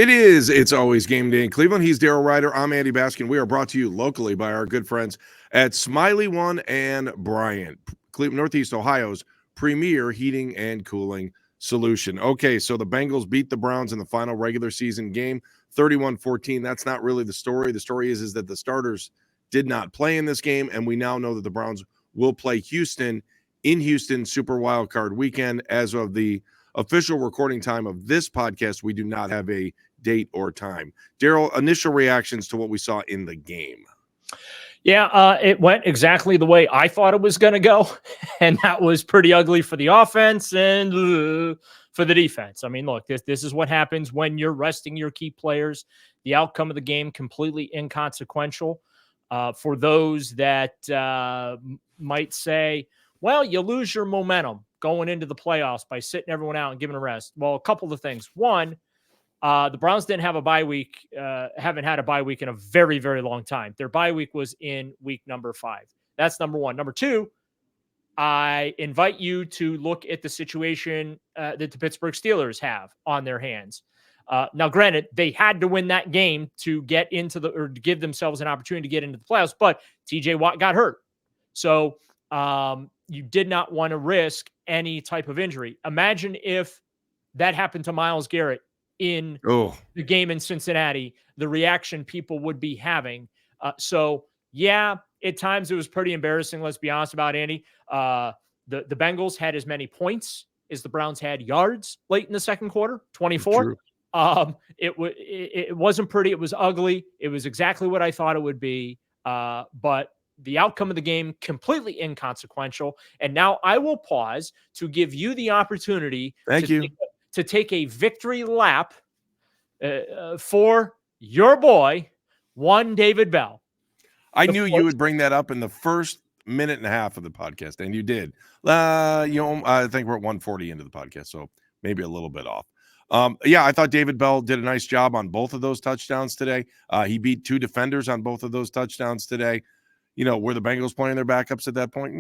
It is. It's always game day in Cleveland. He's Daryl Ruiter. I'm Andy Baskin. We are brought to you locally by our good friends at Smiley One and Bryant, Cleveland, Northeast Ohio's premier heating and cooling solution. Okay, so the Bengals beat the Browns in the final regular season game, 31-14. That's not really the story. The story is that the starters did not play in this game, and we now know that the Browns will play Houston in Houston Super Wildcard Weekend. As of the official recording time of this podcast, we do not have a date or time. Daryl, initial reactions to what we saw in the game. Yeah, it went exactly the way I thought it was going to go, and that was pretty ugly for the offense and for the defense. I mean, look, this is what happens when you're resting your key players. The outcome of the game completely inconsequential. For those that might say, well, you lose your momentum going into the playoffs by sitting everyone out and giving a rest. Well, a couple of things. One, the Browns didn't have a bye week, haven't had a bye week in a very, very long time. Their bye week was in week number 5. That's number one. Number two, I invite you to look at the situation that the Pittsburgh Steelers have on their hands. Now, granted, they had to win that game to get into or to give themselves an opportunity to get into the playoffs, but TJ Watt got hurt. So you did not want to risk any type of injury. Imagine if that happened to Myles Garrett in the game in Cincinnati, the reaction people would be having. So, yeah, at times it was pretty embarrassing. Let's be honest about it, Andy. The Bengals had as many points as the Browns had yards late in the second quarter, 24. It wasn't pretty. It was ugly. It was exactly what I thought it would be. But the outcome of the game, completely inconsequential. And now I will pause to give you the opportunity to take a victory lap for your boy, one David Bell. I knew you would bring that up in the first minute and a half of the podcast, and you did. I think we're at 140 into the podcast, so maybe a little bit off. Yeah, I thought David Bell did a nice job on both of those touchdowns today. He beat 2 defenders on both of those touchdowns today. You know, were the Bengals playing their backups at that point?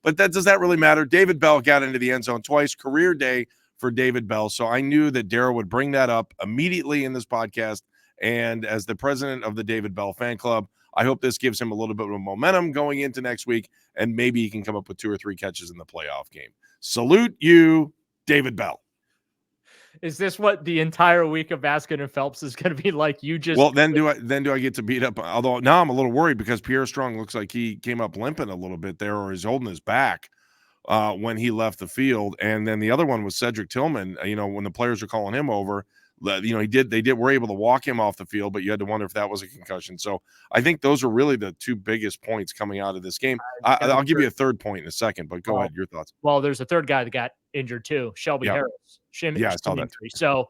But does that really matter? David Bell got into the end zone twice, career day for David Bell. So I knew that Daryl would bring that up immediately in this podcast. And as the president of the David Bell fan club, I hope this gives him a little bit of momentum going into next week, and maybe he can come up with 2 or 3 catches in the playoff game. Salute you, David Bell. Is this what the entire week of Baskin and Phelps is going to be like? Then do I get to beat up? Although now I'm a little worried because Pierre Strong looks like he came up limping a little bit there, or he's holding his back when he left the field. And then the other one was Cedric Tillman. You know, when the players were calling him over, you know, were able to walk him off the field, but you had to wonder if that was a concussion. So I think those are really the 2 biggest points coming out of this game. I'll give you a third point in a second, but go ahead, your thoughts. Well, there's a third guy that got injured too, Shelby Harris. I saw that. So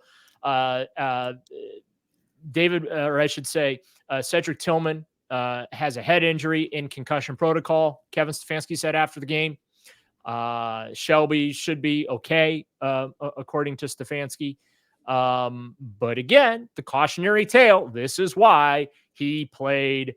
David, or I should say, Cedric Tillman has a head injury in concussion protocol. Kevin Stefanski said after the game, Shelby should be okay, according to Stefanski. But again, the cautionary tale, this is why he played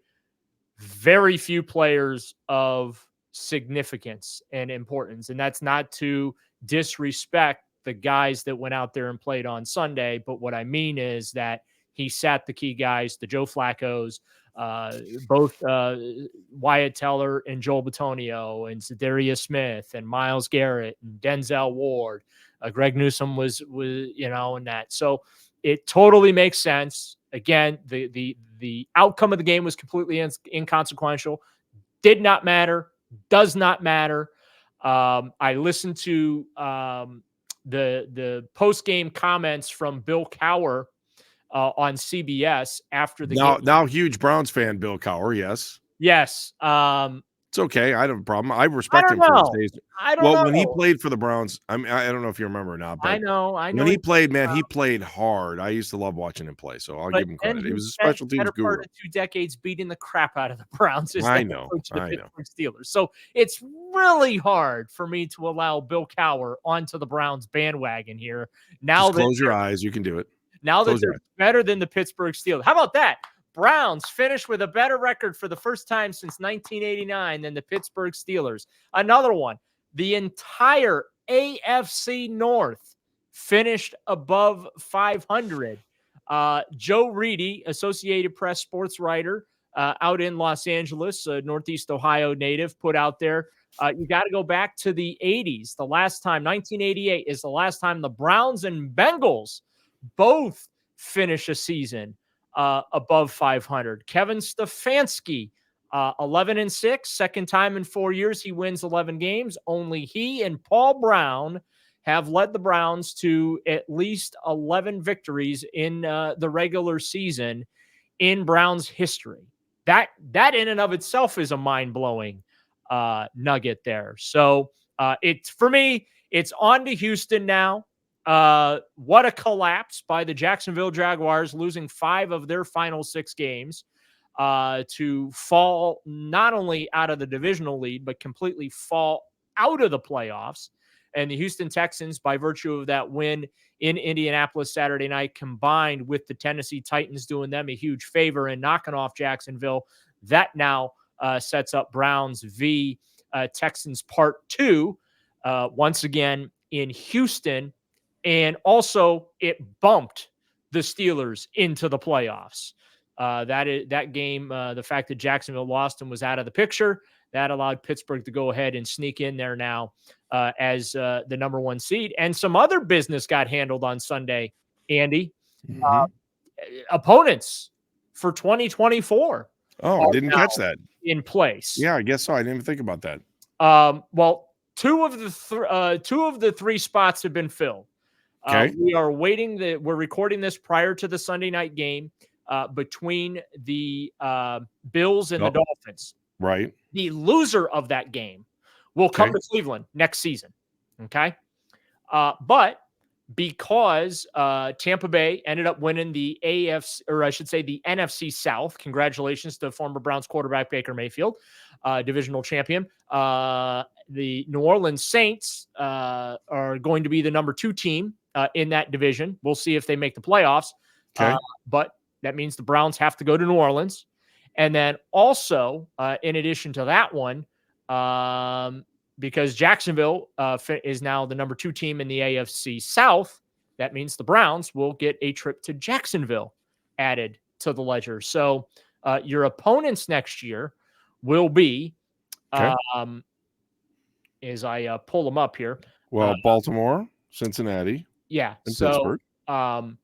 very few players of significance and importance. And that's not to disrespect the guys that went out there and played on Sunday. But what I mean is that he sat the key guys, the Joe Flacco's, both Wyatt Teller and Joel Bitonio, and Zadarius Smith and Myles Garrett and Denzel Ward. Greg Newsome was in that. So it totally makes sense. Again, the outcome of the game was completely inconsequential. Did not matter. Does not matter. I listened to the post-game comments from Bill Cowher on CBS after the game. Now huge Browns fan, Bill Cowher, yes. Yes. It's okay. I don't have a problem. I respect him for his days. I don't know. When he played for the Browns, I mean, I don't know if you remember or not, but I know. When he played, man, he played hard. I used to love watching him play, so I'll give him credit. He was a special teams guru. Part of 2 decades beating the crap out of the Browns. I know. Pittsburgh Steelers. So it's really hard for me to allow Bill Cowher onto the Browns bandwagon here. Now just close your eyes. You can do it. Now that they're better than the Pittsburgh Steelers. How about that? Browns finished with a better record for the first time since 1989 than the Pittsburgh Steelers. Another one, the entire AFC North finished above 500. Joe Reedy, Associated Press sports writer out in Los Angeles, Northeast Ohio native, put out there, you got to go back to the 80s. The last time, 1988, is the last time the Browns and Bengals both finish a season above 500. Kevin Stefanski, 11-6, second time in 4 years he wins 11 games. Only he and Paul Brown have led the Browns to at least 11 victories in the regular season in Browns history. That in and of itself is a mind-blowing nugget there. So it's, for me, it's on to Houston now. What a collapse by the Jacksonville Jaguars, losing 5 of their final 6 games to fall not only out of the divisional lead, but completely fall out of the playoffs. And the Houston Texans, by virtue of that win in Indianapolis Saturday night, combined with the Tennessee Titans doing them a huge favor and knocking off Jacksonville, that now sets up Browns v. Texans Part 2 once again in Houston. And also it bumped the Steelers into the playoffs. That game, the fact that Jacksonville lost and was out of the picture, that allowed Pittsburgh to go ahead and sneak in there now as the number 1 seed. And some other business got handled on Sunday, Andy. Opponents for 2024. Oh, didn't catch that. In place. Yeah, I guess so. I didn't even think about that. Well, two of the 3 spots have been filled. Okay. We are waiting. We're recording this prior to the Sunday night game between the Bills and the Dolphins. Right. The loser of that game will come to Cleveland next season. Okay. But because Tampa Bay ended up winning the AFC, or I should say the NFC South, congratulations to former Browns quarterback Baker Mayfield, divisional champion. The New Orleans Saints are going to be the number 2 team in that division. We'll see if they make the playoffs. But that means the Browns have to go to New Orleans. And then also, in addition to that one, because Jacksonville is now the number 2 team in the AFC South, that means the Browns will get a trip to Jacksonville added to the ledger. So your opponents next year will be, as I pull them up here. Well, Baltimore, Cincinnati. Yeah. And so, Pittsburgh.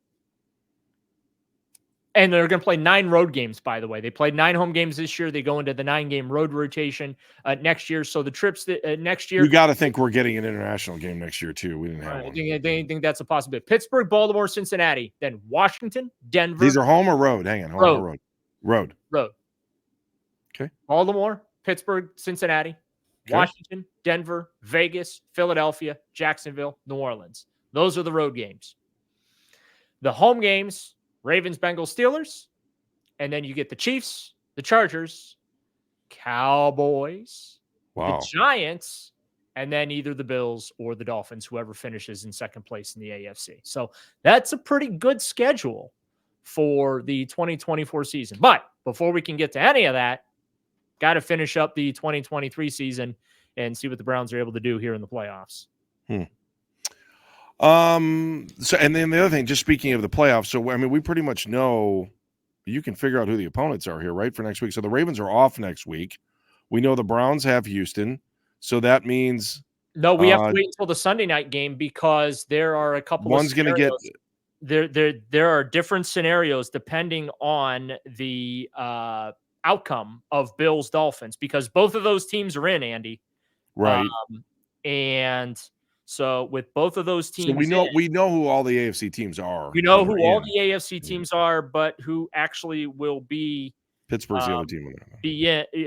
And they're going to play 9 road games, by the way. They played 9 home games this year. They go into the 9-game road rotation next year. So the trips that next year. You got to think we're getting an international game next year, too. We didn't have one. I think that's a possibility. Pittsburgh, Baltimore, Cincinnati, then Washington, Denver. These are home or road? Hang on. Road. Road. Okay. Baltimore, Pittsburgh, Cincinnati, Washington, Denver, Vegas, Philadelphia, Jacksonville, New Orleans. Those are the road games. The home games, Ravens, Bengals, Steelers, and then you get the Chiefs, the Chargers, Cowboys, the Giants, and then either the Bills or the Dolphins, whoever finishes in second place in the AFC. So that's a pretty good schedule for the 2024 season. But before we can get to any of that, got to finish up the 2023 season and see what the Browns are able to do here in the playoffs. So, and then the other thing, just speaking of the playoffs, so I mean, we pretty much know, you can figure out who the opponents are here, right, for next week. So the Ravens are off next week. We know the Browns have Houston, so that means no, we have to wait until the Sunday night game because there are a couple. One's going to get there are different scenarios depending on the outcome of Bills Dolphins because both of those teams are in, Andy, right, and. So with both of those teams, so we know who all the AFC teams are. We know who all the AFC teams are, but who actually will be Pittsburgh's the other team.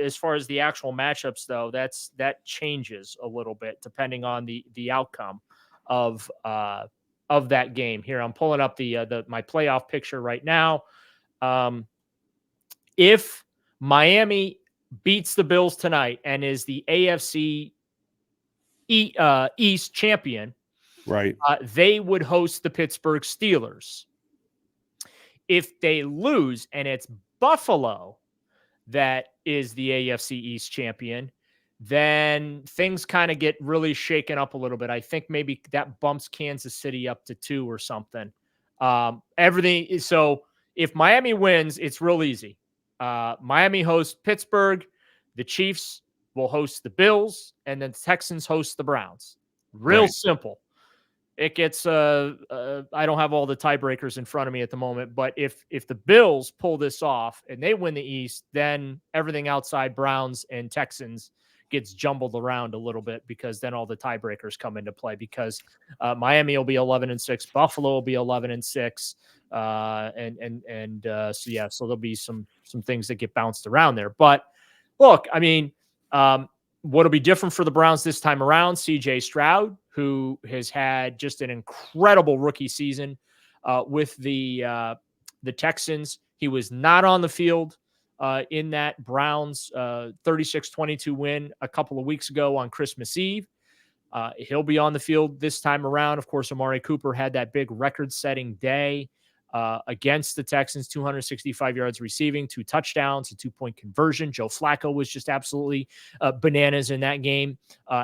As far as the actual matchups, though, that changes a little bit depending on the outcome of that game. Here, I'm pulling up my playoff picture right now. If Miami beats the Bills tonight and is the AFC East champion, right? They would host the Pittsburgh Steelers. If they lose and it's Buffalo that is the AFC East champion, then things kind of get really shaken up a little bit. I think maybe that bumps Kansas City up to 2 or something. Everything is so if Miami wins, it's real easy. Miami hosts Pittsburgh, the Chiefs will host the Bills, and then the Texans host the Browns. Real simple. It gets I don't have all the tiebreakers in front of me at the moment, but if the Bills pull this off and they win the East, then everything outside Browns and Texans gets jumbled around a little bit, because then all the tiebreakers come into play, because Miami will be 11-6, Buffalo will be 11-6, so there'll be some things that get bounced around there. But look, I mean, what'll be different for the Browns this time around? C.J. Stroud, who has had just an incredible rookie season with the Texans. He was not on the field in that Browns 36-22 win a couple of weeks ago on Christmas Eve. He'll be on the field this time around. Of course, Amari Cooper had that big record-setting day against the Texans, 265 yards receiving, 2 touchdowns, a 2-point conversion. Joe Flacco was just absolutely bananas in that game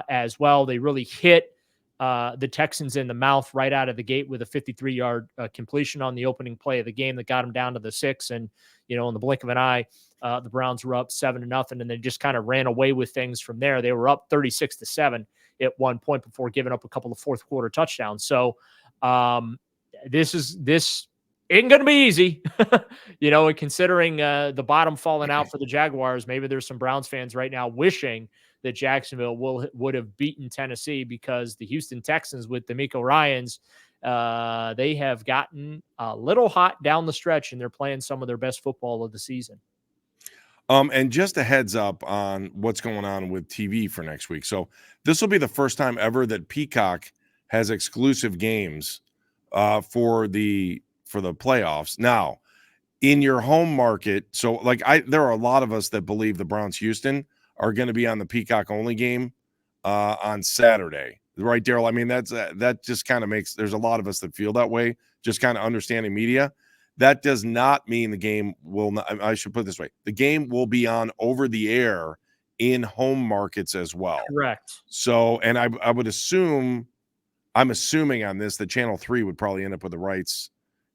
as well. They really hit the Texans in the mouth right out of the gate with a 53-yard completion on the opening play of the game that got them down to the 6. And, in the blink of an eye, the Browns were up 7-0, and they just kind of ran away with things from there. They were up 36-7 at one point before giving up a couple of fourth quarter touchdowns. So this ain't going to be easy, and considering the bottom falling out for the Jaguars, maybe there's some Browns fans right now wishing that Jacksonville would have beaten Tennessee, because the Houston Texans with DeMeco Ryans, they have gotten a little hot down the stretch, and they're playing some of their best football of the season. And just a heads up on what's going on with TV for next week. So this will be the first time ever that Peacock has exclusive games for the playoffs. Now, in your home market, so there are a lot of us that believe the Browns Houston are going to be on the Peacock only game on Saturday. Right, Daryl? I mean, that just kind of makes, there's a lot of us that feel that way, just kind of understanding media. That does not mean the game will not, I should put it this way. The game will be on over the air in home markets as well. Correct. So, and I would assume, I'm assuming on this, that Channel 3 would probably end up with the rights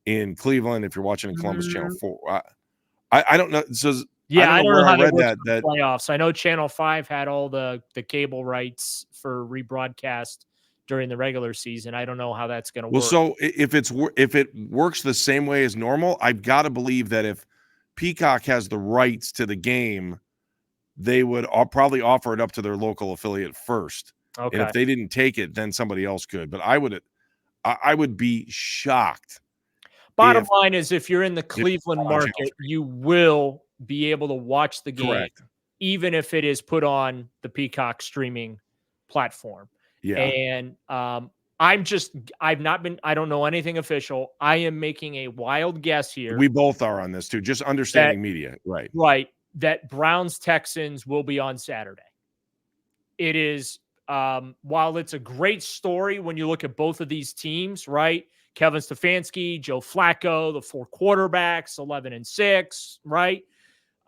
in Cleveland. If you're watching in Columbus, Channel 4. I don't know. So yeah, I don't know how that works that playoffs. I know Channel 5 had all the cable rights for rebroadcast during the regular season. I don't know how that's going to work. Well, so if it works the same way as normal, I've got to believe that if Peacock has the rights to the game, they would probably offer it up to their local affiliate first. Okay. And if they didn't take it, then somebody else could. But I would be shocked. Bottom line is, if you're in the Cleveland market, you will be able to watch the game, correct, even if it is put on the Peacock streaming platform. Yeah. And I don't know anything official. I am making a wild guess here. We both are on this too, just understanding media. Right. Right. That Browns Texans will be on Saturday. It is, while it's a great story when you look at both of these teams, right? Kevin Stefanski, Joe Flacco, the 4 quarterbacks, 11-6, right?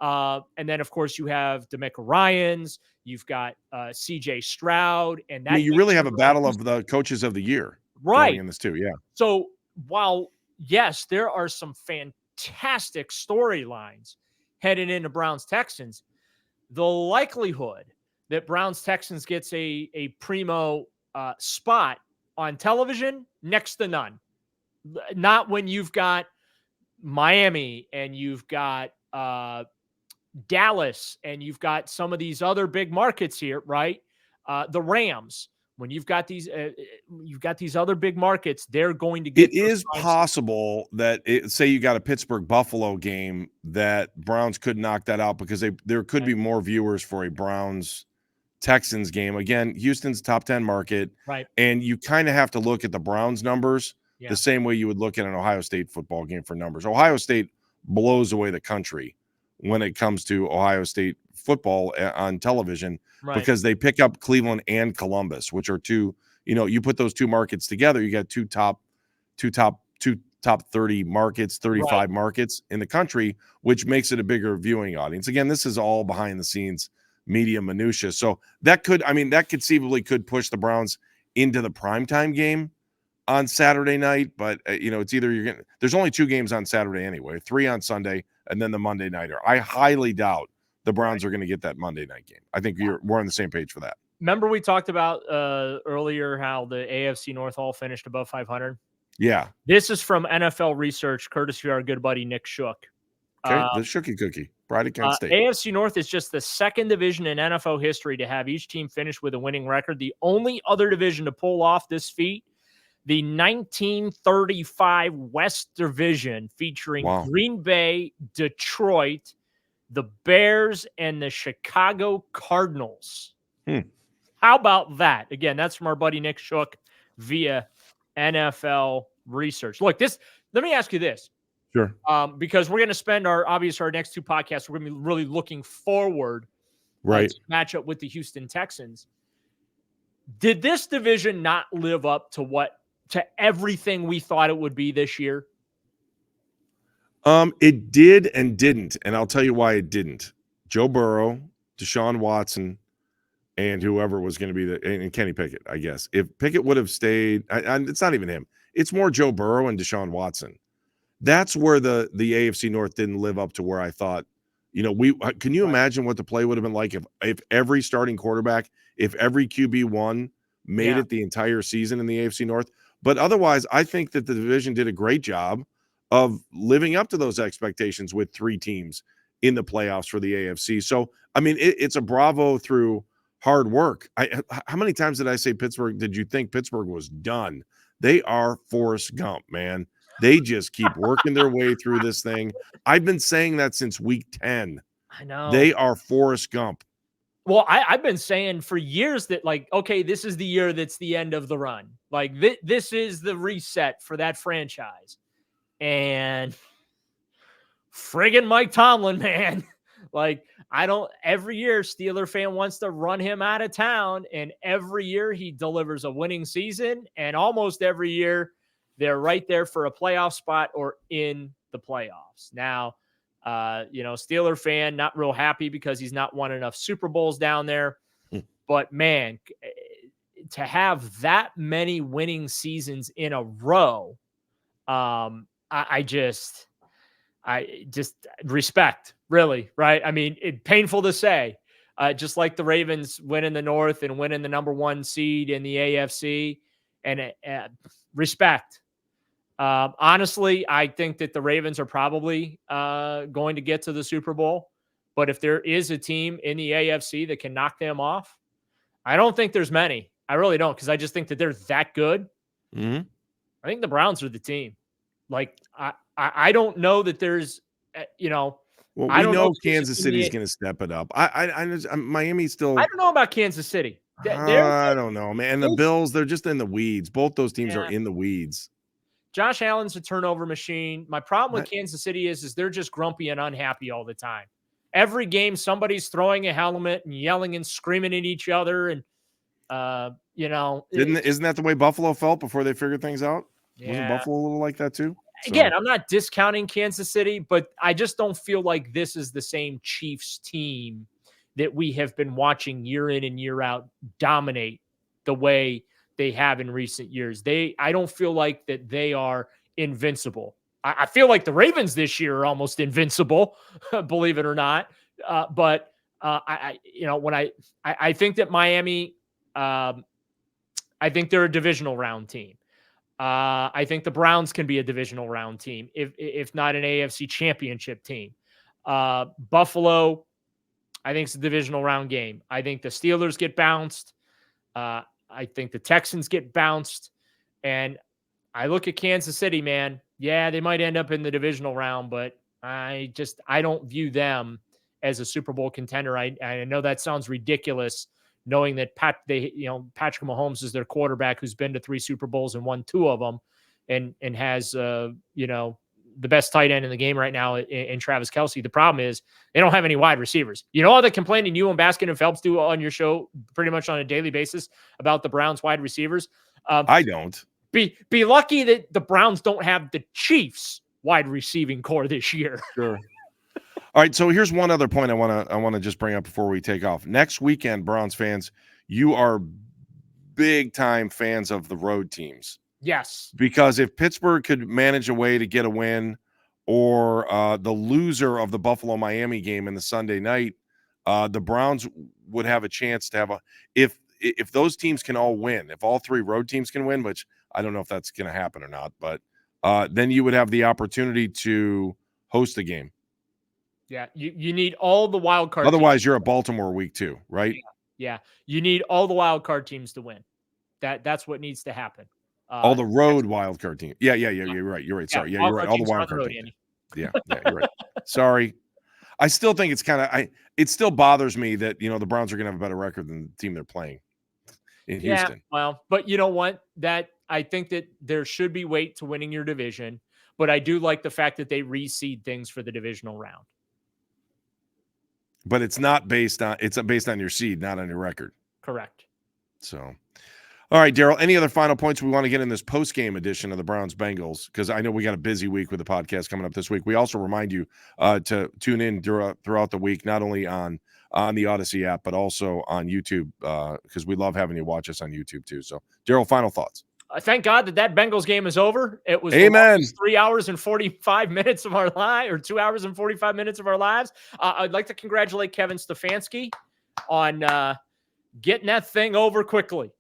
And then, of course, you have DeMeco Ryans. You've got C.J. Stroud. And that you really have a battle of the coaches of the year, right, in this too, yeah. So while, yes, there are some fantastic storylines heading into Browns-Texans, the likelihood that Browns-Texans gets a primo spot on television, next to none. Not when you've got Miami and you've got Dallas and you've got some of these other big markets here, right? The Rams. When you've got these other big markets, they're going to get. It is possible that say you got a Pittsburgh Buffalo game, that Browns could knock that out, because there could be more viewers for a Browns Texans game. Again, Houston's top 10 market, right? And you kind of have to look at the Browns numbers the same way you would look at an Ohio State football game for numbers. Ohio State blows away the country when it comes to Ohio State football on television, because they pick up Cleveland and Columbus, which are two, you put those two markets together, you got two top 30 markets, 35 markets in the country, which makes it a bigger viewing audience. Again, this is all behind the scenes media minutia. So that conceivably could push the Browns into the primetime game on Saturday night. But it's either there's only 2 games on Saturday anyway, 3 on Sunday, and then the Monday nighter. I highly doubt the Browns are going to get that Monday night game. I think we're on the same page for that. Remember we talked about earlier how the AFC North all finished above 500? Yeah. This is from NFL Research, courtesy of our good buddy Nick Shook. Okay, the Shooky Cookie, Pride of Kent State. AFC North is just the second division in NFL history to have each team finish with a winning record. The only other division to pull off this feat, the 1935 West Division, featuring Green Bay, Detroit, the Bears, and the Chicago Cardinals. How about that? Again, that's from our buddy Nick Shook via NFL Research. Look, let me ask you this. Sure. Because we're going to spend our next 2 podcasts, we're going to be really looking forward to match up with the Houston Texans. Did this division not live up to everything we thought it would be this year? It did and didn't, and I'll tell you why it didn't. Joe Burrow, Deshaun Watson, and whoever was going to be and Kenny Pickett, I guess. If Pickett would have stayed, it's not even him. It's more Joe Burrow and Deshaun Watson. That's where the AFC North didn't live up to where I thought, can you imagine what the play would have been like if every starting quarterback, if every QB1 made it the entire season in the AFC North? But otherwise, I think that the division did a great job of living up to those expectations with 3 teams in the playoffs for the AFC. So, it's a bravo through hard work. How many times did I say Pittsburgh? Did you think Pittsburgh was done? They are Forrest Gump, man. They just keep working their way through this thing. I've been saying that since week 10. I know. They are Forrest Gump. Well, I've been saying for years that, okay, this is the year that's the end of the run. This is the reset for that franchise. And friggin' Mike Tomlin, man. Every year Steeler fan wants to run him out of town, and every year he delivers a winning season, and almost every year they're right there for a playoff spot or in the playoffs. Now, Steeler fan, not real happy because he's not won enough Super Bowls down there. But, man, to have that many winning seasons in a row, I just respect, really, right? It's painful to say. Just like the Ravens winning the North and winning the number 1 seed in the AFC, and respect. Honestly, I think that the Ravens are probably going to get to the Super Bowl. But if there is a team in the AFC that can knock them off, I don't think there's many. I really don't, because I just think that they're that good. Mm-hmm. I think the Browns are the team. I don't know that there's, Well, we know Kansas City is going to step it up. Miami's still. I don't know about Kansas City. I don't know, man. The Bills, they're just in the weeds. Both those teams are in the weeds. Josh Allen's a turnover machine. My problem with Kansas City is they're just grumpy and unhappy all the time. Every game, somebody's throwing a helmet and yelling and screaming at each other. And, isn't that the way Buffalo felt before they figured things out? Yeah. Wasn't Buffalo a little like that too? Again, I'm not discounting Kansas City, but I just don't feel like this is the same Chiefs team that we have been watching year in and year out dominate the way they have in recent years. I don't feel like that they are invincible. I feel like the Ravens this year are almost invincible, believe it or not. But I think that Miami, I think they're a divisional round team. I think the Browns can be a divisional round team, if not an AFC championship team. Buffalo, I think it's a divisional round game. I think the Steelers get bounced. I think the Texans get bounced. And I look at Kansas City, man. Yeah, they might end up in the divisional round, but I don't view them as a Super Bowl contender. I know that sounds ridiculous, knowing that Patrick Mahomes is their quarterback, who's been to 3 Super Bowls and won 2 of them, and has the best tight end in the game right now in Travis Kelce. The problem is they don't have any wide receivers. All the complaining you and Baskin and Phelps do on your show pretty much on a daily basis about the Browns wide receivers. I don't. Be lucky that the Browns don't have the Chiefs wide receiving core this year. Sure. All right, so here's one other point I want to just bring up before we take off. Next weekend, Browns fans, you are big time fans of the road teams. Yes. Because if Pittsburgh could manage a way to get a win, or the loser of the Buffalo-Miami game in the Sunday night, the Browns would have a chance to have a if those teams can all win, if all three road teams can win, which I don't know if that's going to happen or not, but then you would have the opportunity to host a game. Yeah, you need all the wild card. Otherwise, you're at Baltimore week 2, right? Yeah, you need all the wild card teams to win. That's what needs to happen. All the road wild card team. Yeah. You're right. Sorry. Yeah, you're right. All the wild card teams. Yeah, you're right. Sorry. I still think it's kind of it still bothers me that the Browns are going to have a better record than the team they're playing in Houston. Well, but you know what? That I think that there should be weight to winning your division, but I do like the fact that they reseed things for the divisional round. But it's not based on based on your seed, not on your record. Correct. So, all right, Daryl, any other final points we want to get in this post-game edition of the Browns-Bengals? Because I know we got a busy week with the podcast coming up this week. We also remind you to tune in throughout the week, not only on the Odyssey app, but also on YouTube, because we love having you watch us on YouTube too. So, Daryl, final thoughts. Thank God that Bengals game is over. It was Amen. 3 hours and 45 minutes of our life, or 2 hours and 45 minutes of our lives. I'd like to congratulate Kevin Stefanski on getting that thing over quickly.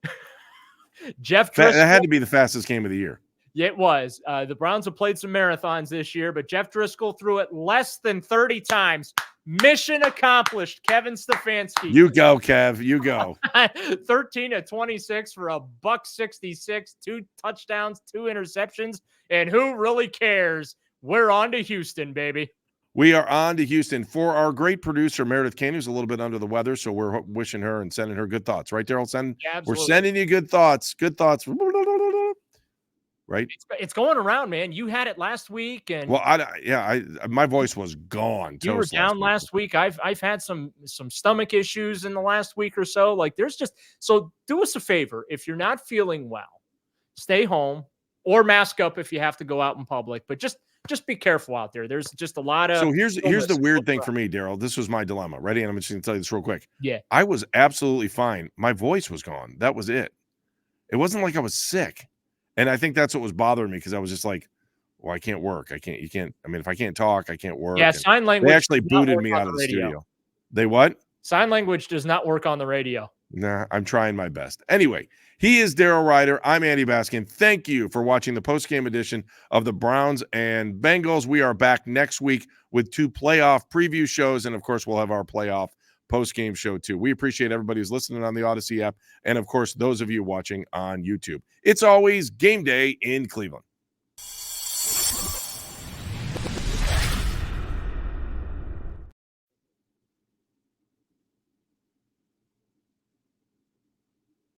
Jeff Driscoll, that had to be the fastest game of the year. Yeah, it was. The Browns have played some marathons this year, but Jeff Driscoll threw it less than 30 times. Mission accomplished. Kevin Stefanski. You go, Kev. You go. 13 of 26 for $166, 2 touchdowns, 2 interceptions. And who really cares? We're on to Houston, baby. We are on to Houston for our great producer, Meredith Kane, who's a little bit under the weather. So we're wishing her and sending her good thoughts. Right, Daryl? We're sending you good thoughts. Good thoughts. Right? It's going around, man. You had it last week, and my voice was gone. You were down last week. I've had some stomach issues in the last week or so. Like, so do us a favor. If you're not feeling well, stay home or mask up if you have to go out in public. But just be careful out there. There's just a lot of. So here's the weird thing for me, Daryl. This was my dilemma. Ready? And I'm just going to tell you this real quick. Yeah. I was absolutely fine. My voice was gone. That was it. It wasn't like I was sick. And I think that's what was bothering me, because I was just like, well, I can't work. You can't. I mean, if I can't talk, I can't work. Yeah, sign language. They actually booted me out of the studio. They what? Sign language does not work on the radio. Nah, I'm trying my best. Anyway, he is Daryl Ruiter. I'm Andy Baskin. Thank you for watching the post-game edition of the Browns and Bengals. We are back next week with 2 playoff preview shows, and of course, we'll have our playoff post-game show too. We appreciate everybody who's listening on the Odyssey app, and of course, those of you watching on YouTube. It's always game day in Cleveland.